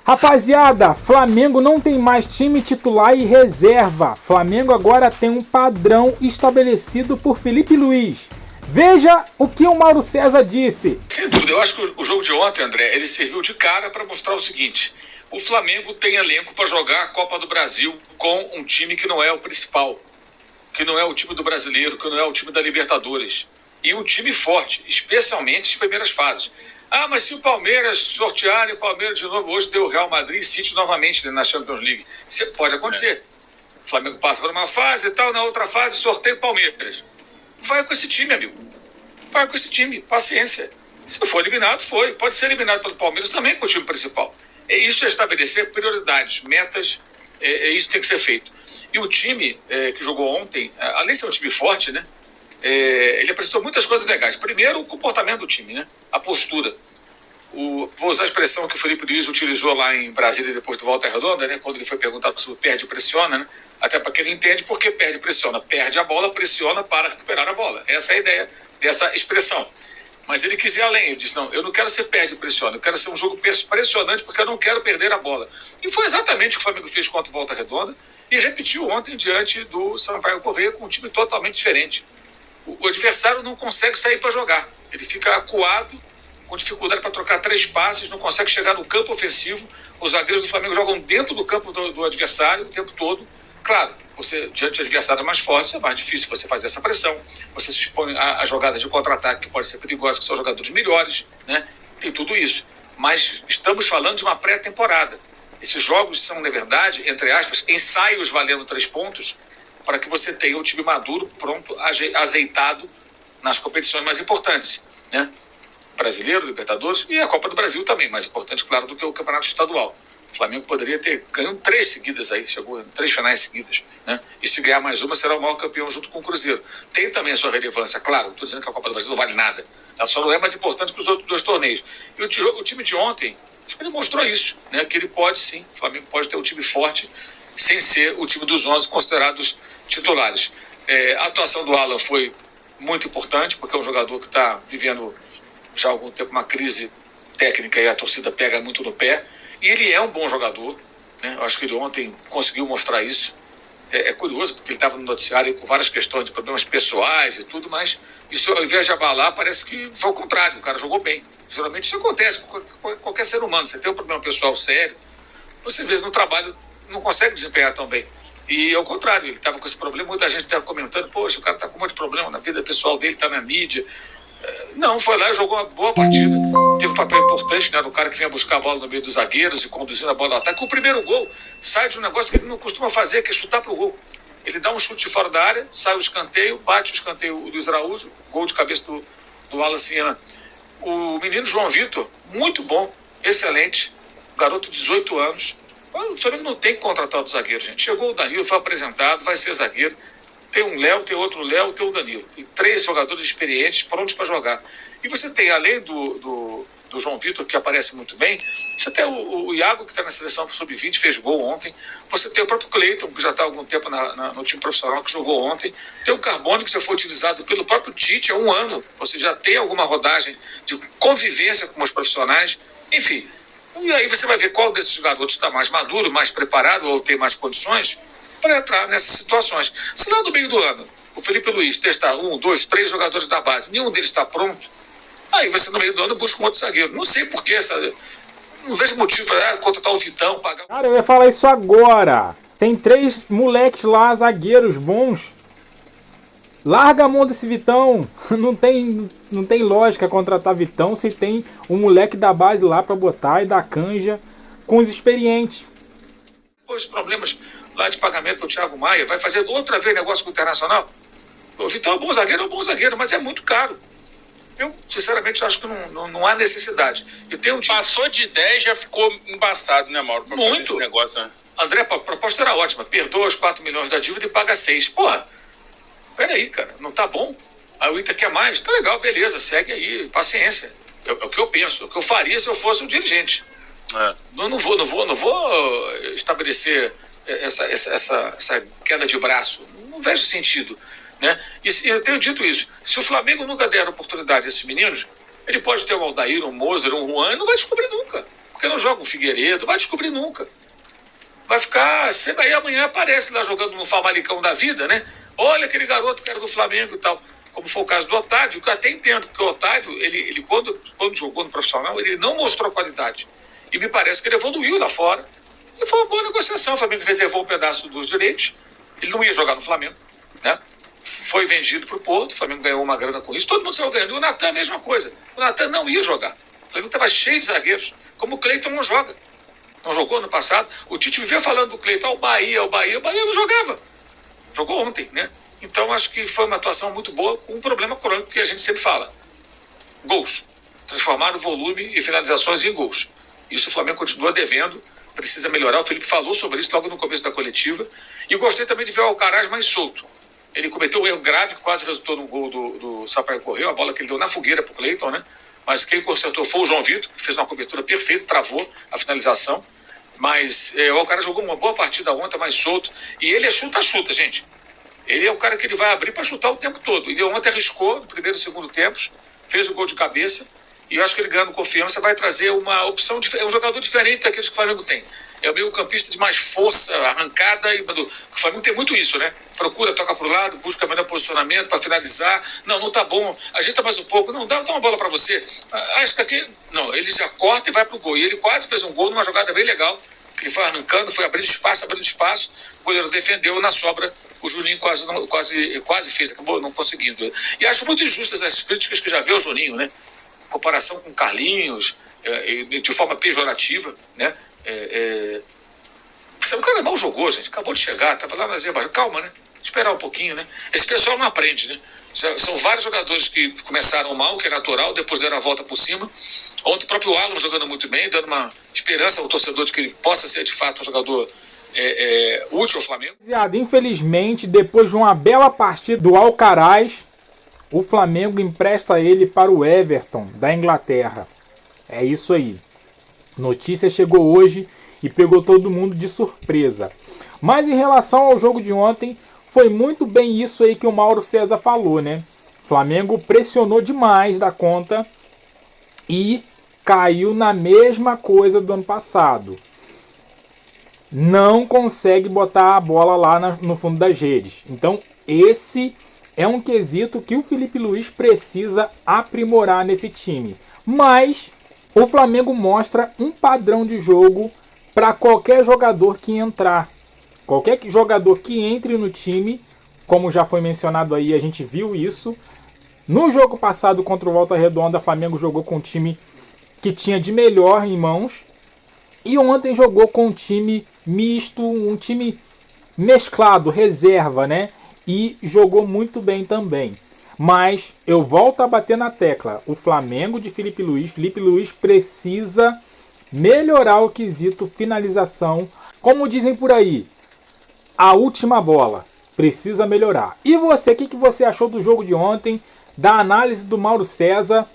Rapaziada, Flamengo não tem mais time titular e reserva. Flamengo agora tem um padrão estabelecido por Felipe Luiz. Veja o que o Mauro César disse. Sem dúvida, eu acho que o jogo de ontem, André, ele serviu de cara para mostrar o seguinte: o Flamengo tem elenco para jogar a Copa do Brasil com um time que não é o principal, que não é o time do Brasileiro, que não é o time da Libertadores. E um time forte, especialmente nas primeiras fases. Ah, mas se o Palmeiras sortear e o Palmeiras de novo hoje deu o Real Madrid e City novamente na Champions League. Isso pode acontecer. O Flamengo passa por uma fase e tal, na outra fase sorteia o Palmeiras. Vai com esse time, amigo. Vai com esse time, paciência. Se for eliminado, foi. Pode ser eliminado pelo Palmeiras também com o time principal. Isso é estabelecer prioridades, metas, isso tem que ser feito. E o time que jogou ontem, além de ser um time forte, né? Ele apresentou muitas coisas legais. Primeiro, o comportamento do time, né? A postura. Vou usar a expressão que o Felipe Luiz utilizou lá em Brasília depois do Volta Redonda, né? Quando ele foi perguntado sobre perde e pressiona, né? Até para quem não entende por que perde e pressiona. Perde a bola, pressiona para recuperar a bola. Essa é a ideia dessa expressão. Mas ele quis ir além. Ele disse, não, eu não quero ser perde e pressiona. Eu quero ser um jogo pressionante porque eu não quero perder a bola. E foi exatamente o que o Flamengo fez contra o Volta Redonda e repetiu ontem diante do Sampaio Corrêa com um time totalmente diferente. O adversário não consegue sair para jogar. Ele fica acuado, com dificuldade para trocar 3 passes, não consegue chegar no campo ofensivo. Os zagueiros do Flamengo jogam dentro do campo do adversário o tempo todo. Claro, você, diante de adversários mais fortes, é mais difícil você fazer essa pressão. Você se expõe a jogadas de contra-ataque que podem ser perigosas, que são jogadores melhores, né? Tem tudo isso. Mas estamos falando de uma pré-temporada. Esses jogos são, na verdade, entre aspas, ensaios valendo 3 pontos, para que você tenha o time maduro, pronto, azeitado nas competições mais importantes, né? Brasileiro, Libertadores e a Copa do Brasil também, mais importante, claro, do que o Campeonato Estadual. O Flamengo poderia ter ganho 3 seguidas aí, chegou em 3 finais seguidas, né? E se ganhar mais uma, será o maior campeão junto com o Cruzeiro. Tem também a sua relevância, claro, não estou dizendo que a Copa do Brasil não vale nada, ela só não é mais importante que os outros 2 torneios. E o time de ontem, acho que ele mostrou isso, né? Que ele pode sim, o Flamengo pode ter um time forte, sem ser o time dos 11 considerados titulares. A atuação do Alan foi muito importante, porque é um jogador que está vivendo já há algum tempo uma crise técnica e a torcida pega muito no pé. E ele é um bom jogador, né? Eu acho que ele ontem conseguiu mostrar isso. É curioso, porque ele estava no noticiário com várias questões de problemas pessoais e tudo, mas isso, ao invés de abalar, parece que foi o contrário, o cara jogou bem. Geralmente isso acontece com qualquer ser humano. Você tem um problema pessoal sério, você, às vezes, no trabalho não consegue desempenhar tão bem. E ao contrário, ele estava com esse problema, muita gente estava comentando, poxa, o cara está com um monte de problema na vida pessoal dele, está na mídia. Não, foi lá e jogou uma boa partida. Teve um papel importante, né, do cara que vinha buscar a bola no meio dos zagueiros e conduzindo a bola ao ataque. O primeiro gol sai de um negócio que ele não costuma fazer, que é chutar pro gol. Ele dá um chute de fora da área, sai o escanteio, bate o escanteio o Luiz Araújo, gol de cabeça do Alan Cian. O menino João Vitor, muito bom, excelente, garoto de 18 anos. O Flamengo não tem que contratar outro zagueiro, gente. Chegou o Danilo, foi apresentado, vai ser zagueiro. Tem um Léo, tem outro Léo, tem o Danilo. Tem 3 jogadores experientes prontos para jogar. E você tem, além do João Vitor, que aparece muito bem, você tem o Iago, que está na seleção sub-20, fez gol ontem. Você tem o próprio Cleiton, que já está há algum tempo no time profissional, que jogou ontem. Tem o Carbone, que já foi utilizado pelo próprio Tite há 1 ano. Você já tem alguma rodagem de convivência com os profissionais. Enfim, e aí você vai ver qual desses garotos está mais maduro, mais preparado ou tem mais condições para entrar nessas situações. Se lá no meio do ano o Felipe Luiz testar 1, 2, 3 jogadores da base, nenhum deles está pronto, aí você no meio do ano busca um outro zagueiro. Não sei por que não vejo motivo para contratar o Vitão, pagar. Cara, eu ia falar isso agora. Tem 3 moleques lá, zagueiros bons. Larga a mão desse Vitão. Não tem lógica contratar Vitão se tem um moleque da base lá para botar e dar canja com os experientes. Os problemas lá de pagamento do Thiago Maia, vai fazer outra vez negócio com o Internacional? O Vitão é um bom zagueiro, mas é muito caro. Eu, sinceramente, acho que não há necessidade. E tem Passou de 10, já ficou embaçado, né, Mauro? Muito. Esse negócio, né? André, a proposta era ótima. Perdoa os 4 milhões da dívida e paga 6. Porra, peraí, cara, não tá bom? Aí o Inter quer mais? Tá legal, beleza, segue aí, paciência. É o que eu penso, é o que eu faria se eu fosse um dirigente. Não vou estabelecer essa queda de braço. Não vejo sentido, né? E eu tenho dito isso. Se o Flamengo nunca der oportunidade a esses meninos, ele pode ter um Aldair, um Moser, um Juan, e não vai descobrir nunca. Por que não joga o Figueiredo? Vai descobrir nunca. Vai ficar... Sempre aí amanhã aparece lá jogando no Famalicão da vida, né? Olha aquele garoto que era do Flamengo e tal. Como foi o caso do Otávio, que eu até entendo, porque o Otávio, ele quando jogou no profissional, ele não mostrou qualidade. E me parece que ele evoluiu lá fora. E foi uma boa negociação. O Flamengo reservou um pedaço dos direitos. Ele não ia jogar no Flamengo, né? Foi vendido para o Porto, o Flamengo ganhou uma grana com isso. Todo mundo saiu ganhando. E o Natan, a mesma coisa. O Natan não ia jogar. O Flamengo estava cheio de zagueiros. Como o Cleiton não joga. Não jogou no passado. O Tite vivia falando do Cleiton, o Bahia. O Bahia não jogava. Jogou ontem, né? Então acho que foi uma atuação muito boa, com um problema crônico que a gente sempre fala. Gols. Transformar o volume e finalizações em gols. Isso o Flamengo continua devendo, precisa melhorar. O Felipe falou sobre isso logo no começo da coletiva. E gostei também de ver o Alcaraz mais solto. Ele cometeu um erro grave, que quase resultou no gol do Sampaio Corrêa, a bola que ele deu na fogueira para o Cleiton, né? Mas quem consertou foi o João Vitor, que fez uma cobertura perfeita, travou a finalização. Mas o Alcaraz jogou uma boa partida ontem, mais solto. E ele é chuta-chuta, gente. Ele é o cara que ele vai abrir para chutar o tempo todo. E ontem arriscou, no primeiro e segundo tempos, fez o gol de cabeça. E eu acho que ele ganhando confiança vai trazer uma opção, é um jogador diferente daqueles que o Flamengo tem. É o meio campista de mais força, arrancada. O Flamengo tem muito isso, né? Procura, toca para o lado, busca melhor posicionamento para finalizar. Não tá bom, ajeita mais um pouco. Não, dá uma bola para você. Acho que aqui... Não, ele já corta e vai pro gol. E ele quase fez um gol numa jogada bem legal. Que ele foi arrancando, foi abrindo espaço. O goleiro defendeu, na sobra o Juninho quase fez, acabou não conseguindo. E acho muito injustas as críticas que já veio o Juninho, né? Comparação com Carlinhos, de forma pejorativa, né? O cara mal jogou, gente. Acabou de chegar, estava lá na Azerbaijão. Calma, né? Esperar um pouquinho, né? Esse pessoal não aprende, né? São vários jogadores que começaram mal, que é natural, depois deram a volta por cima. Ontem o próprio Alan jogando muito bem, dando uma esperança ao torcedor de que ele possa ser de fato um jogador útil ao Flamengo. Infelizmente, depois de uma bela partida do Alcaraz, o Flamengo empresta ele para o Everton, da Inglaterra. É isso aí. Notícia chegou hoje e pegou todo mundo de surpresa. Mas em relação ao jogo de ontem, foi muito bem isso aí que o Mauro César falou, né? O Flamengo pressionou demais da conta e caiu na mesma coisa do ano passado. Não consegue botar a bola lá no fundo das redes. Então esse é um quesito que o Felipe Luiz precisa aprimorar nesse time. Mas o Flamengo mostra um padrão de jogo para qualquer jogador que entrar. Qualquer jogador que entre no time, como já foi mencionado aí, a gente viu isso. No jogo passado contra o Volta Redonda, o Flamengo jogou com um time que tinha de melhor em mãos. E ontem jogou com um time misto, um time mesclado, reserva, né? E jogou muito bem também. Mas eu volto a bater na tecla. O Flamengo de Felipe Luiz precisa melhorar o quesito finalização. Como dizem por aí, a última bola precisa melhorar. E você, o que você achou do jogo de ontem, da análise do Mauro César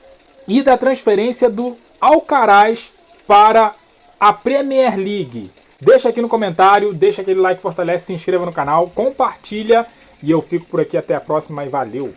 e da transferência do Alcaraz para a Premier League? Deixa aqui no comentário, deixa aquele like, fortalece, se inscreva no canal, compartilha e eu fico por aqui até a próxima e valeu!